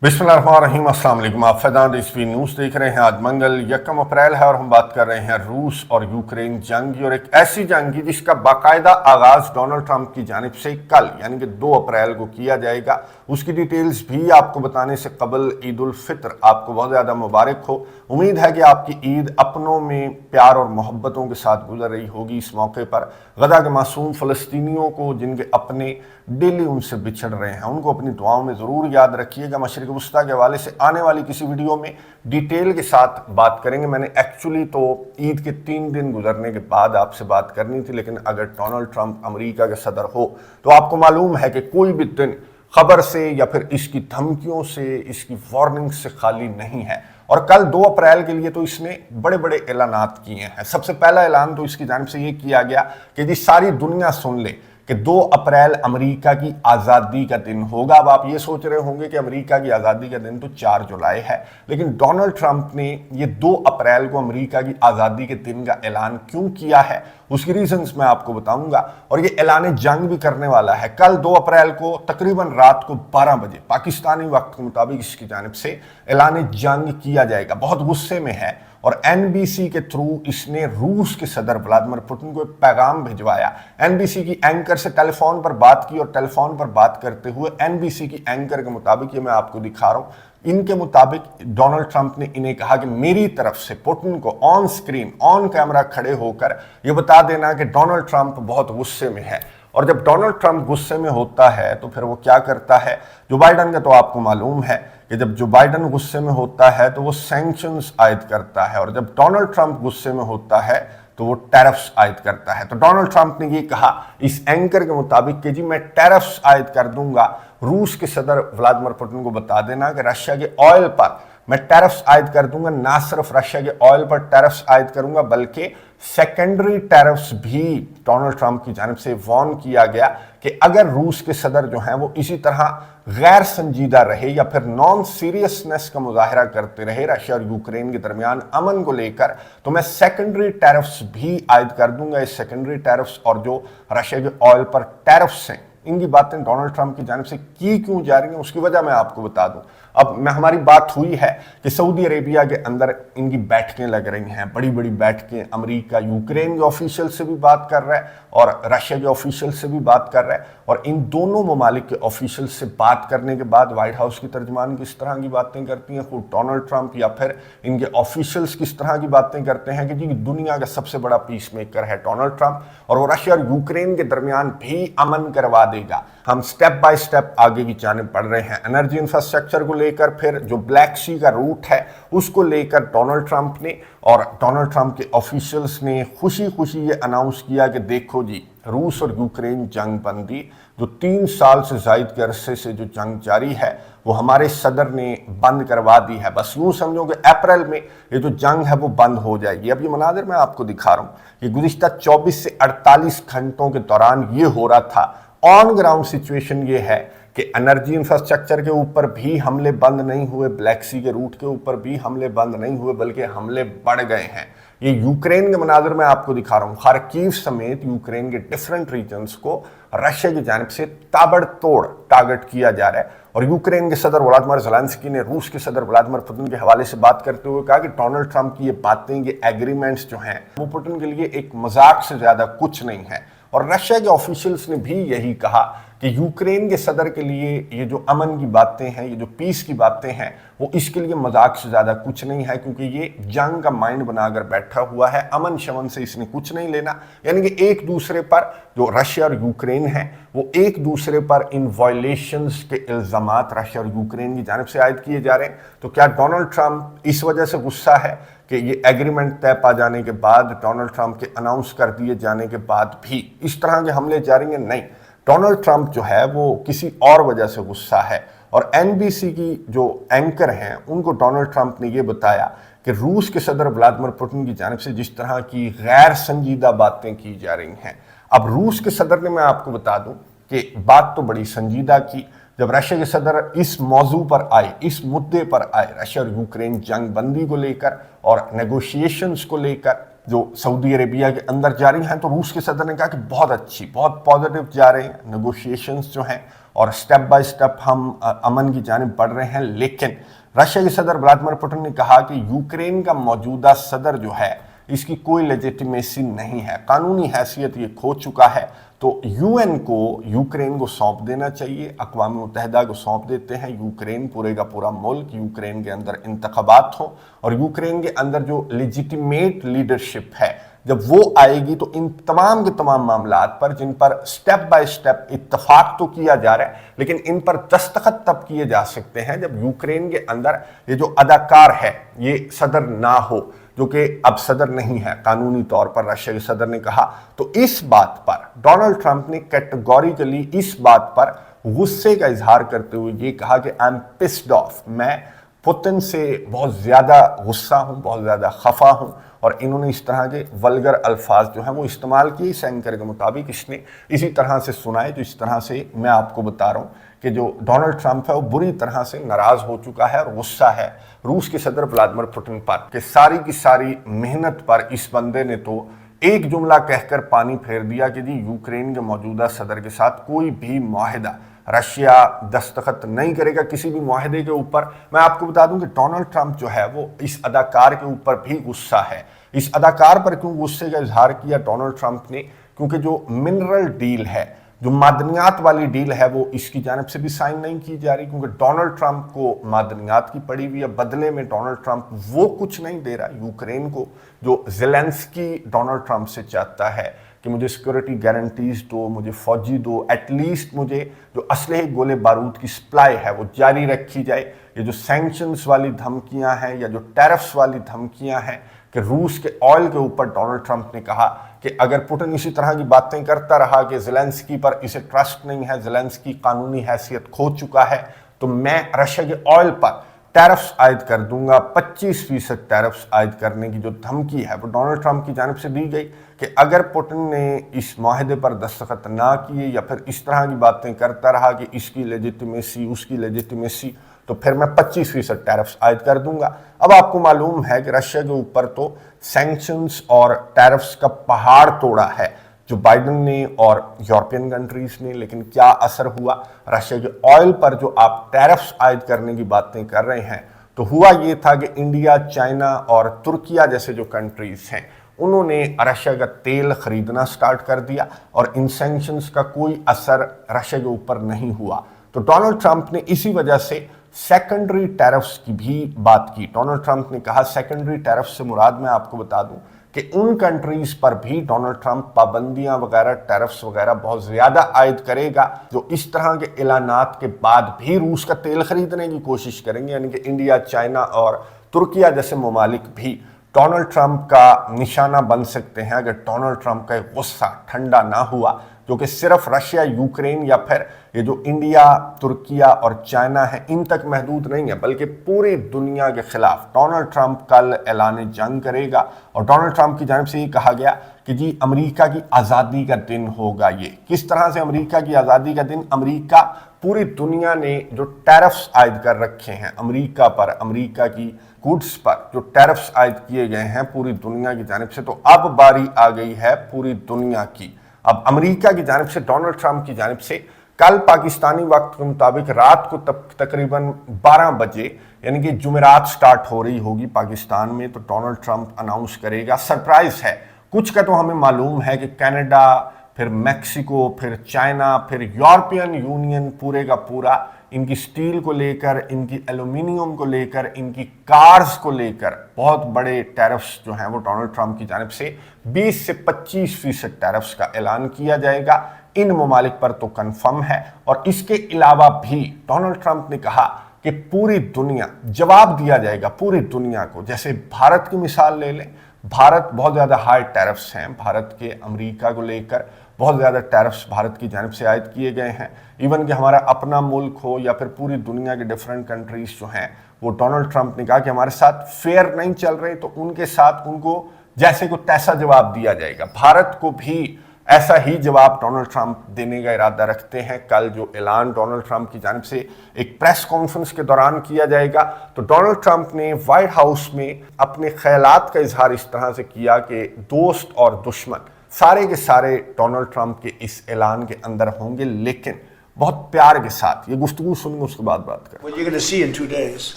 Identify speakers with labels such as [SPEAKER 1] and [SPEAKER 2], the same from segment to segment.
[SPEAKER 1] बिस्मिल्लाहिर्रहमानिर्रहीम, अस्सलाम वालेकुम। आप फैज़ान रिजवी न्यूज़ देख रहे हैं। आज मंगल 1 अप्रैल है और हम बात कर रहे हैं रूस और यूक्रेन जंग की, और एक ऐसी जंग की जिसका बाकायदा आगाज़ डोनाल्ड ट्रंप की जानिब से कल यानी कि 2 अप्रैल को किया जाएगा। उसकी डिटेल्स भी आपको बताने से कबल ईद उल फितर आपको बहुत ज़्यादा मुबारक हो। उम्मीद है कि आपकी ईद अपनों में प्यार और मोहब्बतों के साथ गुजर रही होगी। इस मौके पर गजा के मासूम फ़लस्तीनियों को, जिनके अपने डेली उनसे बिछड़ रहे हैं, उनको अपनी दुआओं में ज़रूर याद रखिएगा। मशरिक़ वस्ता के हवाले से आने वाली किसी वीडियो में डिटेल के साथ बात करेंगे। मैंने एक्चुअली तो ईद के 3 दिन गुजरने के बाद आपसे बात करनी थी, लेकिन अगर डोनाल्ड ट्रंप अमेरिका के सदर हो तो आपको मालूम है कि कोई भी दिन खबर से या फिर इसकी धमकियों से, इसकी वार्निंग से खाली नहीं है। और कल 2 अप्रैल के लिए तो इसने बड़े बड़े ऐलानात किए हैं। सबसे पहला ऐलान तो इसकी जानिब से ये किया गया कि जी सारी दुनिया सुन ले कि 2 अप्रैल अमेरिका की आज़ादी का दिन होगा। अब आप ये सोच रहे होंगे कि अमेरिका की आज़ादी का दिन तो 4 जुलाई है, लेकिन डोनाल्ड ट्रंप ने ये 2 अप्रैल को अमेरिका की आज़ादी के दिन का ऐलान क्यों किया है, उसकी रीजंस मैं आपको बताऊंगा। और ये ऐलान जंग भी करने वाला है। कल 2 अप्रैल को तकरीबन रात को 12 बजे पाकिस्तानी वक्त के मुताबिक इसकी जानिब से ऐलान जंग किया जाएगा। बहुत गुस्से में है और एनबीसी के थ्रू इसने रूस के सदर व्लादिमीर पुतिन को एक पैगाम भिजवाया। एनबीसी की एंकर से टेलीफोन पर बात की और टेलीफोन पर बात करते हुए एनबीसी की एंकर के मुताबिक, ये मैं आपको दिखा रहा हूं, इनके मुताबिक डोनाल्ड ट्रंप ने इन्हें कहा कि मेरी तरफ से पुतिन को ऑन स्क्रीन, ऑन कैमरा खड़े होकर ये बता देना कि डोनाल्ड ट्रंप बहुत गुस्से में है। और जब डोनाल्ड ट्रंप गुस्से में होता है तो फिर वो क्या करता है। जो बाइडन का तो आपको मालूम है कि जब जो बाइडन गुस्से में होता है तो वो सैंक्शंस आयद करता है, और जब डोनाल्ड ट्रंप गुस्से में होता है तो वो टैरिफ्स आयद करता है। तो डोनाल्ड ट्रंप ने ये कहा इस एंकर के मुताबिक कि जी मैं टैरिफ्स आयद कर दूंगा। रूस के सदर व्लादिमीर पुतिन को बता देना कि रशिया के ऑयल पर मैं टैरिफ्स आयद कर दूंगा। ना सिर्फ रशिया के ऑयल पर टैरिफ्स आयद करूंगा, बल्कि सेकेंडरी टैरिफ्स भी डोनाल्ड ट्रंप की जानिब से वार्न किया गया कि अगर रूस के सदर जो हैं वो इसी तरह गैर संजीदा रहे या फिर नॉन सीरियसनेस का मुजाहरा करते रहे रशिया और यूक्रेन के दरमियान अमन को लेकर, तो मैं सेकेंडरी टैरिफ्स भी आयद कर दूंगा। इस सेकेंडरी टैरिफ्स और जो रशिया के ऑयल पर टैरिफ्स हैं, इनकी बातें डोनाल्ड ट्रंप की जानिब से की क्यों जा रही हैं, उसकी वजह मैं आपको बता दूं। अब हमारी बात हुई है कि सऊदी अरेबिया के अंदर इनकी बैठकें लग रही हैं, बड़ी बड़ी बैठकें। अमेरिका यूक्रेन के ऑफिशियल से भी बात कर रहा है और रशिया के ऑफिशियल से भी बात कर रहा है, और इन दोनों ममालिक के ऑफिशियल से बात करने के बाद व्हाइट हाउस की तर्जमान किस तरह की बातें करती हैं, खुद डोनाल्ड ट्रंप या फिर इनके ऑफिशियल्स किस तरह की बातें करते हैं कि जी दुनिया का सबसे बड़ा पीस मेकर है डोनाल्ड ट्रंप, और वो रशिया और यूक्रेन के दरमियान भी अमन करवा देगा। हम स्टेप बाय स्टेप आगे की जानिब बढ़ रहे हैं। एनर्जी इंफ्रास्ट्रक्चर को लेकर, फिर जो ब्लैक सी का रूट है उसको लेकर डोनाल्ड ट्रंप ने और डोनाल्ड ट्रंप के ऑफिशियल्स ने खुशी खुशी ये अनाउंस किया कि देखो जी रूस और यूक्रेन जंग बंदी, जो 3 साल से जायद के अरसे से जो जंग जारी है, वो हमारे सदर ने बंद करवा दी है। बस यूँ समझो कि अप्रैल में ये जो जंग है वो बंद हो जाएगी। अब ये मनाजिर मैं आपको दिखा रहा हूँ, ये गुज़िश्ता 24 से 48 घंटों के दौरान ये हो रहा था। ऑन ग्राउंड सिचुएशन ये है कि एनर्जी इंफ्रास्ट्रक्चर के ऊपर भी हमले बंद नहीं हुए, ब्लैक सी के रूट के ऊपर भी हमले बंद नहीं हुए, बल्कि हमले बढ़ गए हैं। ये यूक्रेन के मनाजिर में आपको दिखा रहा हूँ। खार्किव समेत यूक्रेन के डिफरेंट रीजन्स को रशिया की जानिब से ताबड़तोड़ टारगेट किया जा रहा है। और यूक्रेन के सदर व्लादिमीर ज़ेलेंस्की ने रूस के सदर व्लादिमीर पुतिन के हवाले से बात करते हुए कहा कि डोनाल्ड ट्रंप की ये बातें, ये एग्रीमेंट्स जो हैं, वो पुतिन के लिए एक मजाक से ज़्यादा कुछ नहीं है। और रशिया के ऑफिशियल्स ने भी यही कहा कि यूक्रेन के सदर के लिए ये जो अमन की बातें हैं, ये जो पीस की बातें हैं, वो इसके लिए मजाक से ज़्यादा कुछ नहीं है, क्योंकि ये जंग का माइंड बनाकर बैठा हुआ है। अमन शमन से इसने कुछ नहीं लेना। यानी कि एक दूसरे पर, जो रशिया और यूक्रेन है, वो एक दूसरे पर इन वायलेशंस के इल्ज़ामात रशिया और यूक्रेन की जानिब से आयद किए जा रहे हैं। तो क्या डोनाल्ड ट्रंप इस वजह से गुस्सा है कि ये एग्रीमेंट तय पा जाने के बाद, डोनाल्ड ट्रंप के अनाउंस कर दिए जाने के बाद भी इस तरह के हमले जारी हैं? नहीं, डोनाल्ड ट्रंप जो है वो किसी और वजह से गुस्सा है। और एनबीसी की जो एंकर हैं उनको डोनाल्ड ट्रंप ने ये बताया कि रूस के सदर व्लादिमीर पुतिन की जानिब से जिस तरह की गैर संजीदा बातें की जा रही हैं, अब रूस के सदर ने, मैं आपको बता दूं कि बात तो बड़ी संजीदा की। जब रशिया के सदर इस मौजू पर आए, इस मुद्दे पर आए, रशिया और यूक्रेन जंग बंदी को लेकर और नेगोशिएशंस को लेकर, जो सऊदी अरेबिया के अंदर जारी हैं, तो रूस के सदर ने कहा कि बहुत अच्छी, बहुत पॉजिटिव जा रहे हैं नेगोशिएशंस जो हैं और स्टेप बाय स्टेप हम अमन की जानिब बढ़ रहे हैं। लेकिन रशिया के सदर व्लादिमीर पुतिन ने कहा कि यूक्रेन का मौजूदा सदर जो है इसकी कोई लेजिटिमेसी नहीं है, कानूनी हैसियत ये खो चुका है, तो यूएन को यूक्रेन को सौंप देना चाहिए, अक़वाम मुत्तहिदा को सौंप देते हैं। यूक्रेन पूरे का पूरा मुल्क, यूक्रेन के अंदर इंतखाबात हो और यूक्रेन के अंदर जो लेजिटिमेट लीडरशिप है जब वो आएगी तो इन तमाम के तमाम मामलात पर जिन पर स्टेप बाय स्टेप इत्तफाक तो किया जा रहा है, लेकिन इन पर दस्तखत तब किए जा सकते हैं जब यूक्रेन के अंदर ये जो अदाकार है ये सदर ना हो, जो कि अब सदर नहीं है कानूनी तौर पर, रशिया के सदर ने कहा। तो इस बात पर डोनाल्ड ट्रंप ने कैटेगोरिकली इस बात पर गुस्से का इजहार करते हुए ये कहा कि आई एम पिस्ड ऑफ, मैं पुतिन से बहुत ज़्यादा गुस्सा हूँ, बहुत ज़्यादा खफा हूँ। और इन्होंने इस तरह के वल्गर अल्फाज जो हैं वो इस्तेमाल किए। इस एंकर के मुताबिक इसने इसी तरह से सुनाए जो इस तरह से मैं आपको बता रहा हूँ कि जो डोनाल्ड ट्रंप है वो बुरी तरह से नाराज़ हो चुका है और गुस्सा है रूस के सदर व्लादिमीर पुतिन पर कि सारी की सारी मेहनत पर इस बंदे ने तो एक जुमला कहकर पानी फेर दिया कि जी यूक्रेन के मौजूदा सदर के साथ कोई भी मुआहिदा रशिया दस्तखत नहीं करेगा किसी भी मुआहिदे के ऊपर। मैं आपको बता दूं कि डोनाल्ड ट्रंप जो है वो इस अदाकार के ऊपर भी गुस्सा है। इस अदाकार पर क्यों गुस्से का इजहार किया डोनाल्ड ट्रंप ने? क्योंकि जो मिनरल डील है, जो मादनियात वाली डील है, वो इसकी जानिब से भी साइन नहीं की जा रही, क्योंकि डोनाल्ड ट्रंप को मादनियात की पड़ी हुई है। बदले में डोनाल्ड ट्रंप वो कुछ नहीं दे रहा यूक्रेन को जो ज़ेलेंस्की डोनाल्ड ट्रंप से चाहता है कि मुझे सिक्योरिटी गारंटीज दो, मुझे फौजी दो, एटलीस्ट मुझे जो असलहे गोले बारूद की सप्लाई है वो जारी रखी जाए। ये जो सैंक्शंस वाली धमकियां हैं या जो टैरिफ्स वाली धमकियां हैं कि रूस के ऑयल के ऊपर डोनाल्ड ट्रंप ने कहा कि अगर पुतिन इसी तरह की बातें करता रहा कि ज़ेलेंस्की पर इसे ट्रस्ट नहीं है, ज़ेलेंस्की कानूनी हैसियत खो चुका है, तो मैं रशिया के ऑयल पर टैरिफ्स आयद कर दूंगा। 25% टैरिफ्स आयद करने की जो धमकी है वो डोनाल्ड ट्रंप की जानिब से दी गई कि अगर पुतिन ने इस माहदे पर दस्तखत ना किए या फिर इस तरह की बातें करता रहा कि इसकी लेजिटिमेसी उसकी लेजिटिमेसी, तो फिर मैं 25% टैरिफ्स आयद कर दूंगा। अब आपको मालूम है कि रशिया के ऊपर तो सैंक्शंस और टैरिफ्स का पहाड़ तोड़ा है जो बाइडन ने और यूरोपियन कंट्रीज ने, लेकिन क्या असर हुआ? रशिया के ऑयल पर जो आप टैरिफ्स आयद करने की बातें कर रहे हैं, तो हुआ ये था कि इंडिया, चाइना और तुर्किया जैसे जो कंट्रीज हैं उन्होंने रशिया का तेल खरीदना स्टार्ट कर दिया और इन सैंक्शंस का कोई असर रशिया के ऊपर नहीं हुआ। तो डोनाल्ड ट्रंप ने इसी वजह से सेकेंडरी टैरिफ्स की भी बात की। डोनाल्ड ट्रंप ने कहा सेकेंडरी टैरिफ्स से मुराद मैं आपको बता दूं कि उन कंट्रीज पर भी डोनाल्ड ट्रंप पाबंदियां वगैरह, टैरिफ्स वगैरह बहुत ज्यादा आयद करेगा जो इस तरह के ऐलानात के बाद भी रूस का तेल खरीदने की कोशिश करेंगे। यानी कि इंडिया, चाइना और तुर्किया जैसे ममालिक भी डोनाल्ड ट्रंप का निशाना बन सकते हैं अगर डोनाल्ड ट्रंप का गुस्सा ठंडा ना हुआ, जो कि सिर्फ रशिया, यूक्रेन या फिर ये जो इंडिया, तुर्किया और चाइना है इन तक महदूद नहीं है, बल्कि पूरी दुनिया के खिलाफ डोनाल्ड ट्रंप कल ऐलान जंग करेगा। और डोनाल्ड ट्रंप की जानिब से ये कहा गया कि जी अमेरिका की आज़ादी का दिन होगा। ये किस तरह से अमेरिका की आज़ादी का दिन? अमेरिका, पूरी दुनिया ने जो टैरिफ्स आयद कर रखे हैं अमेरिका पर, अमेरिका की गुड्स पर जो टैरिफ्स आयद किए गए हैं पूरी दुनिया की जानिब से, तो अब बारी आ गई है पूरी दुनिया की। अब अमेरिका की जानिब से, डोनाल्ड ट्रंप की जानिब से कल पाकिस्तानी वक्त के मुताबिक रात को तकरीबन 12 बजे यानी कि जुमेरात स्टार्ट हो रही होगी पाकिस्तान में, तो डोनाल्ड ट्रंप अनाउंस करेगा। सरप्राइज है कुछ का, तो हमें मालूम है कि कनाडा, फिर मैक्सिको, फिर चाइना, फिर यूरोपियन यूनियन पूरे का पूरा इनकी स्टील को लेकर, इनकी एल्यूमिनियम को लेकर, इनकी कार्स को लेकर बहुत बड़े टैरिफ्स जो हैं वो डोनाल्ड ट्रंप की जानिब से 20 से 25% टैरिफ्स का ऐलान किया जाएगा। इन ममालिक पर तो कंफर्म है। और इसके अलावा भी डोनाल्ड ट्रंप ने कहा कि पूरी दुनिया, जवाब दिया जाएगा पूरी दुनिया को। जैसे भारत की मिसाल ले लें, भारत बहुत ज़्यादा हाई टैरिफ्स हैं, भारत के अमेरिका को लेकर बहुत ज़्यादा टैरिफ्स भारत की जानिब से आयद किए गए हैं। इवन कि हमारा अपना मुल्क हो या फिर पूरी दुनिया के डिफरेंट कंट्रीज जो हैं वो डोनाल्ड ट्रंप ने कहा कि हमारे साथ फेयर नहीं चल रहे, तो उनके साथ उनको जैसे को तैसा जवाब दिया जाएगा। भारत को भी ایسا ہی جواب ڈونلڈ ٹرمپ دینے کا ارادہ رکھتے ہیں. کل جو اعلان ڈونلڈ ٹرمپ کی جانب سے ایک پریس کانفرنس کے دوران کیا جائے گا, تو ڈونلڈ ٹرمپ نے وائٹ ہاؤس میں اپنے خیالات کا اظہار اس طرح سے کیا کہ دوست اور دشمن سارے کے سارے ڈونلڈ ٹرمپ کے اس اعلان کے اندر ہوں گے, لیکن بہت پیار کے ساتھ. یہ گفتگو سنیں گے, اس کے بعد بات کریں.
[SPEAKER 2] What you're going to see in 2 days,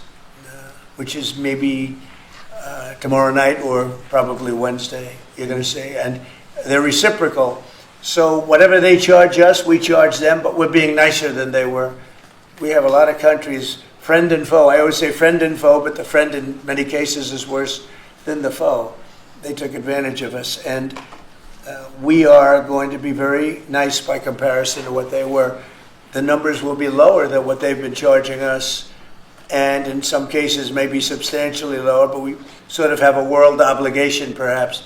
[SPEAKER 2] which is maybe tomorrow night or probably Wednesday, you're going to see, and they're reciprocal. So whatever they charge us, we charge them, but we're being nicer than they were. We have a lot of countries, friend and foe. I always say friend and foe, but the friend in many cases is worse than the foe. They took advantage of us, and we are going to be very nice by comparison to what they were. The numbers will be lower than what they've been charging us, and in some cases maybe substantially lower, but we sort of have a world obligation perhaps.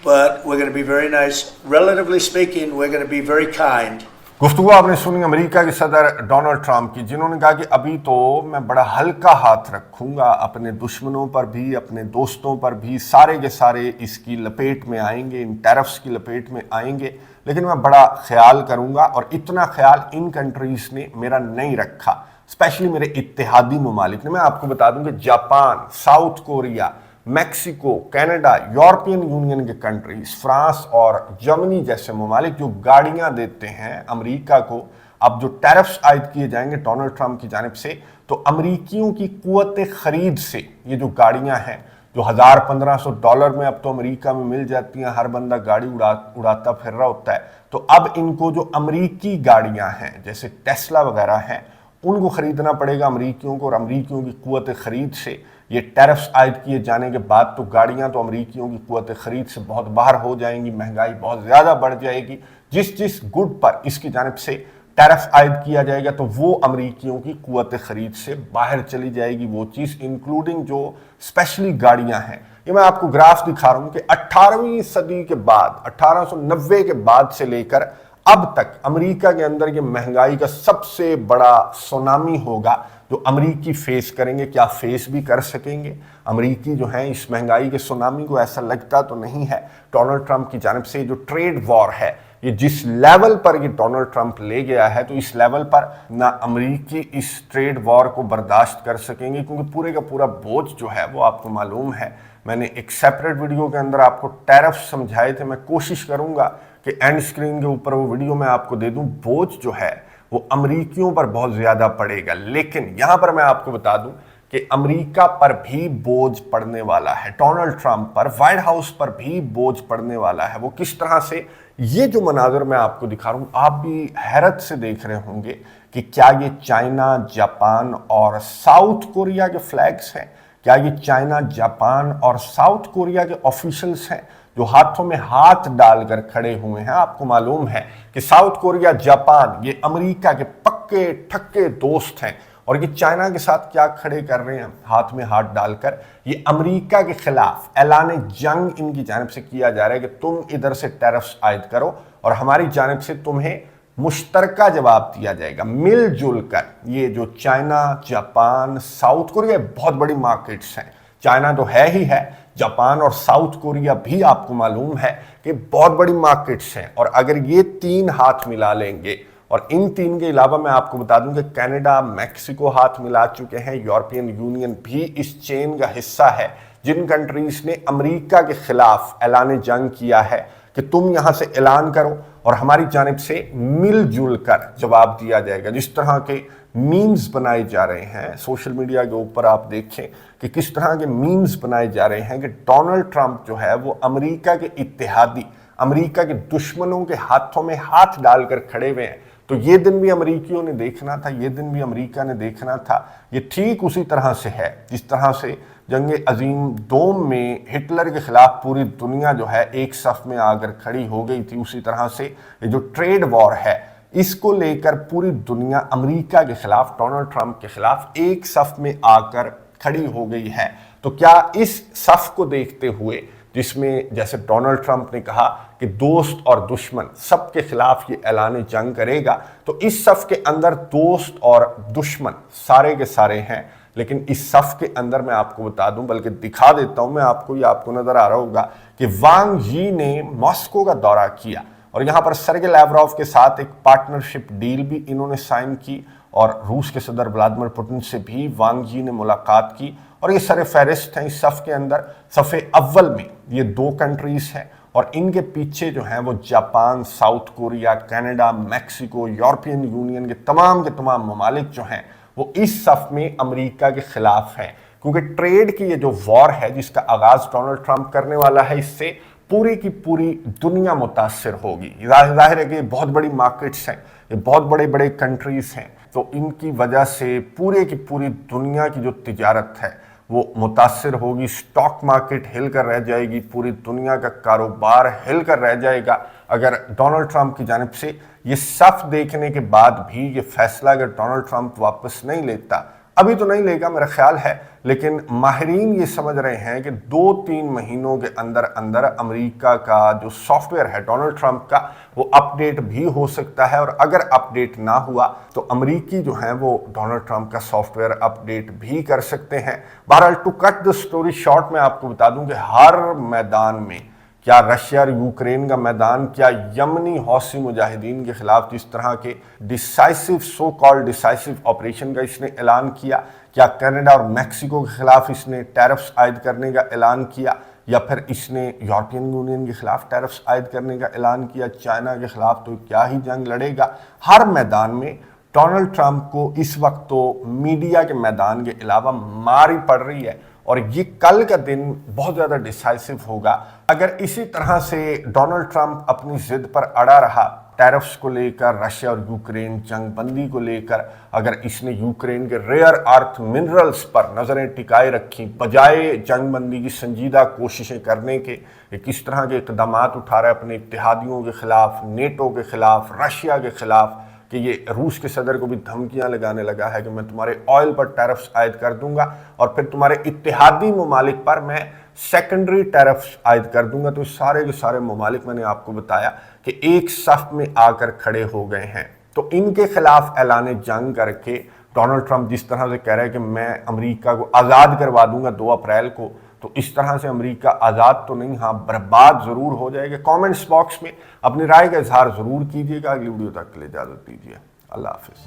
[SPEAKER 2] But we're going to be very nice. Relatively speaking, we're going to be very kind.
[SPEAKER 1] گفتگو آپ نے سنی امریکہ کے صدر Donald Trump کی, جنہوں نے کہا کہ ابھی تو میں بڑا ہلکا ہاتھ رکھوں گا, اپنے دشمنوں پر بھی اپنے دوستوں پر بھی سارے کے سارے اس کی لپیٹ میں آئیں گے, ان ٹیرفس کی لپیٹ میں آئیں گے, لیکن میں بڑا خیال کروں گا. اور اتنا خیال ان کنٹریز نے میرا نہیں رکھا, اسپیشلی میرے اتحادی ممالک نے. میں آپ کو بتا دوں کہ Japan, south Korea, Mexico, Canada, European union کے کنٹریز, فرانس اور جرمنی جیسے ممالک جو گاڑیاں دیتے ہیں امریکہ کو, اب جو ٹیرفس عائد کیے جائیں گے ڈونلڈ ٹرمپ کی جانب سے, تو امریکیوں کی قوت خرید سے یہ جو گاڑیاں ہیں جو $1,500 میں اب تو امریکہ میں مل جاتی ہیں, ہر بندہ گاڑی اڑاتا پھر رہا ہوتا ہے, تو اب ان کو جو امریکی گاڑیاں ہیں جیسے ٹیسلا وغیرہ ہیں ان کو خریدنا پڑے گا امریکیوں کو, اور امریکیوں کی قوت خرید سے یہ ٹیرفس عائد کیے جانے کے بعد تو گاڑیاں تو امریکیوں کی قوت خرید سے بہت باہر ہو جائیں گی, مہنگائی بہت زیادہ بڑھ جائے گی. جس گڈ پر اس کی جانب سے ٹیرف عائد کیا جائے گا تو وہ امریکیوں کی قوت خرید سے باہر چلی جائے گی وہ چیز, انکلوڈنگ جو اسپیشلی گاڑیاں ہیں. یہ میں آپ کو گراف دکھا رہا ہوں کہ 18ویں صدی کے بعد 1890 کے بعد سے لے کر اب تک امریکہ کے اندر یہ مہنگائی کا سب سے بڑا سونامی ہوگا جو امریکی فیس کریں گے. کیا فیس بھی کر سکیں گے امریکی جو ہیں اس مہنگائی کے سونامی کو؟ ایسا لگتا تو نہیں ہے. ڈونلڈ ٹرمپ کی جانب سے جو ٹریڈ وار ہے یہ جس لیول پر یہ ڈونلڈ ٹرمپ لے گیا ہے تو اس لیول پر نہ امریکی اس ٹریڈ وار کو برداشت کر سکیں گے, کیونکہ پورے کا پورا بوجھ جو ہے وہ آپ کو معلوم ہے. میں نے ایک سیپریٹ ویڈیو کے اندر آپ کو ٹیرف سمجھائے تھے, میں کوشش کروں گا کہ اینڈ اسکرین کے اوپر وہ ویڈیو میں آپ کو دے دوں. بوجھ جو ہے وہ امریکیوں پر بہت زیادہ پڑے گا, لیکن یہاں پر میں آپ کو بتا دوں کہ امریکہ پر بھی بوجھ پڑنے والا ہے, ڈونلڈ ٹرمپ پر, وائٹ ہاؤس پر بھی بوجھ پڑنے والا ہے. وہ کس طرح سے؟ یہ جو مناظر میں آپ کو دکھا رہا ہوں آپ بھی حیرت سے دیکھ رہے ہوں گے کہ کیا یہ چائنا, جاپان اور ساؤتھ کوریا کے فلیگز ہیں؟ کیا یہ چائنا, جاپان اور ساؤتھ کوریا کے آفیشلز ہیں جو ہاتھوں میں ہاتھ ڈال کر کھڑے ہوئے ہیں؟ آپ کو معلوم ہے کہ ساؤتھ کوریا, جاپان یہ امریکہ کے پکے ٹھکے دوست ہیں, اور یہ چائنا کے ساتھ کیا کھڑے کر رہے ہیں ہاتھ میں ہاتھ ڈال کر؟ یہ امریکہ کے خلاف اعلان جنگ ان کی جانب سے کیا جا رہا ہے کہ تم ادھر سے ٹیرفس عائد کرو اور ہماری جانب سے تمہیں مشترکہ جواب دیا جائے گا مل جل کر. یہ جو چائنا, جاپان, ساؤتھ کوریا بہت بڑی مارکیٹس ہیں. چائنا تو ہے ہی ہے, جاپان اور ساؤتھ کوریا بھی آپ کو معلوم ہے کہ بہت بڑی مارکیٹس ہیں, اور اگر یہ تین ہاتھ ملا لیں گے, اور ان تین کے علاوہ میں آپ کو بتا دوں کہ کینیڈا, میکسیکو ہاتھ ملا چکے ہیں, یورپین یونین بھی اس چین کا حصہ ہے جن کنٹریز نے امریکہ کے خلاف اعلان جنگ کیا ہے کہ تم یہاں سے اعلان کرو اور ہماری جانب سے مل جل کر جواب دیا جائے گا. جس طرح کے میمز بنائے جا رہے ہیں سوشل میڈیا کے اوپر, آپ دیکھیں کہ کس طرح کے میمز بنائے جا رہے ہیں کہ ڈونلڈ ٹرمپ جو ہے وہ امریکہ کے اتحادی, امریکہ کے دشمنوں کے ہاتھوں میں ہاتھ ڈال کر کھڑے ہوئے ہیں. تو یہ دن بھی امریکیوں نے دیکھنا تھا, یہ دن بھی امریکہ نے دیکھنا تھا. یہ ٹھیک اسی طرح سے ہے جس طرح سے جنگ عظیم دوم میں ہٹلر کے خلاف پوری دنیا جو ہے ایک صف میں آ کر کھڑی ہو گئی تھی, اسی طرح سے یہ جو ٹریڈ وار ہے اس کو لے کر پوری دنیا امریکہ کے خلاف, ڈونلڈ ٹرمپ کے خلاف ایک صف میں آ کر کھڑی ہو گئی ہے. تو کیا اس صف کو دیکھتے ہوئے جس میں جیسے ڈونلڈ ٹرمپ نے کہا کہ دوست اور دشمن سب کے خلاف یہ اعلان جنگ کرے گا, تو اس صف کے اندر دوست اور دشمن سارے کے سارے ہیں, لیکن اس صف کے اندر میں آپ کو بتا دوں, بلکہ دکھا دیتا ہوں میں آپ کو, یہ آپ کو نظر آ رہا ہوگا کہ وانگ یی نے ماسکو کا دورہ کیا. اور یہاں پر سرگے لیوروف کے ساتھ ایک پارٹنرشپ ڈیل بھی انہوں نے سائن کی اور روس کے صدر ولادیمیر پوٹن سے بھی وانگ جی نے ملاقات کی اور یہ سر فہرست ہیں اس صف کے اندر. صف اول میں یہ 2 کنٹریز ہیں اور ان کے پیچھے جو ہیں وہ Japan, south Korea, Canada, Mexico, European union کے تمام ممالک جو ہیں وہ اس صف میں امریکہ کے خلاف ہیں، کیونکہ ٹریڈ کی یہ جو وار ہے جس کا آغاز ڈونلڈ ٹرمپ کرنے والا ہے، اس سے پوری کی پوری دنیا متاثر ہوگی. ظاہر ہے کہ یہ بہت بڑی مارکیٹس ہیں، یہ بہت بڑے کنٹریز ہیں، تو ان کی وجہ سے پورے کی پوری دنیا کی جو تجارت ہے وہ متاثر ہوگی. سٹاک مارکیٹ ہل کر رہ جائے گی، پوری دنیا کا کاروبار ہل کر رہ جائے گا اگر ڈونلڈ ٹرمپ کی جانب سے یہ صف دیکھنے کے بعد بھی یہ فیصلہ اگر ڈونلڈ ٹرمپ واپس نہیں لیتا. ابھی تو نہیں لے گا میرا خیال ہے، لیکن ماہرین یہ سمجھ رہے ہیں کہ 2-3 مہینوں کے اندر امریکہ کا جو سافٹ ویئر ہے ڈونلڈ ٹرمپ کا وہ اپ ڈیٹ بھی ہو سکتا ہے، اور اگر اپ ڈیٹ نہ ہوا تو امریکی جو ہیں وہ ڈونلڈ ٹرمپ کا سافٹ ویئر اپ ڈیٹ بھی کر سکتے ہیں. بہرحال to cut the story short میں آپ کو بتا دوں کہ ہر میدان میں، کیا رشیا اور یوکرین کا میدان، کیا یمنی حوثی مجاہدین کے خلاف جس طرح کے ڈیسائسو سو کال ڈیسائسو آپریشن کا اس نے اعلان کیا، کیا کینیڈا اور میکسیکو کے خلاف اس نے ٹیرفز عائد کرنے کا اعلان کیا، یا پھر اس نے یورپین یونین کے خلاف ٹیرفز عائد کرنے کا اعلان کیا، چائنا کے خلاف تو کیا ہی جنگ لڑے گا. ہر میدان میں ڈونلڈ ٹرمپ کو اس وقت تو میڈیا کے میدان کے علاوہ ماری پڑ رہی ہے، اور یہ کل کا دن بہت زیادہ ڈیسائسو ہوگا. اگر اسی طرح سے ڈونلڈ ٹرمپ اپنی ضد پر اڑا رہا ٹیرفز کو لے کر، رشیا اور یوکرین جنگ بندی کو لے کر، اگر اس نے یوکرین کے ریئر ارتھ منرلز پر نظریں ٹکائے رکھی بجائے جنگ بندی کی سنجیدہ کوششیں کرنے کے، کس طرح کے اقدامات اٹھا رہا ہے اپنے اتحادیوں کے خلاف، نیٹو کے خلاف، رشیا کے خلاف، کہ یہ روس کے صدر کو بھی دھمکیاں لگانے لگا ہے کہ میں تمہارے آئل پر ٹیرفز عائد کر دوں گا اور پھر تمہارے اتحادی ممالک پر میں سیکنڈری ٹیرفز عائد کر دوں گا. تو سارے کے سارے ممالک میں نے آپ کو بتایا کہ ایک صف میں آ کر کھڑے ہو گئے ہیں. تو ان کے خلاف اعلان جنگ کر کے ڈونلڈ ٹرمپ جس طرح سے کہہ رہے ہیں کہ میں امریکہ کو آزاد کروا دوں گا 2 اپریل کو، تو اس طرح سے امریکہ آزاد تو نہیں، ہاں برباد ضرور ہو جائے گا. کامنٹس باکس میں اپنی رائے کا اظہار ضرور کیجیے گا. اگلی ویڈیو تک کے لیے اجازت دیجیے. اللہ حافظ.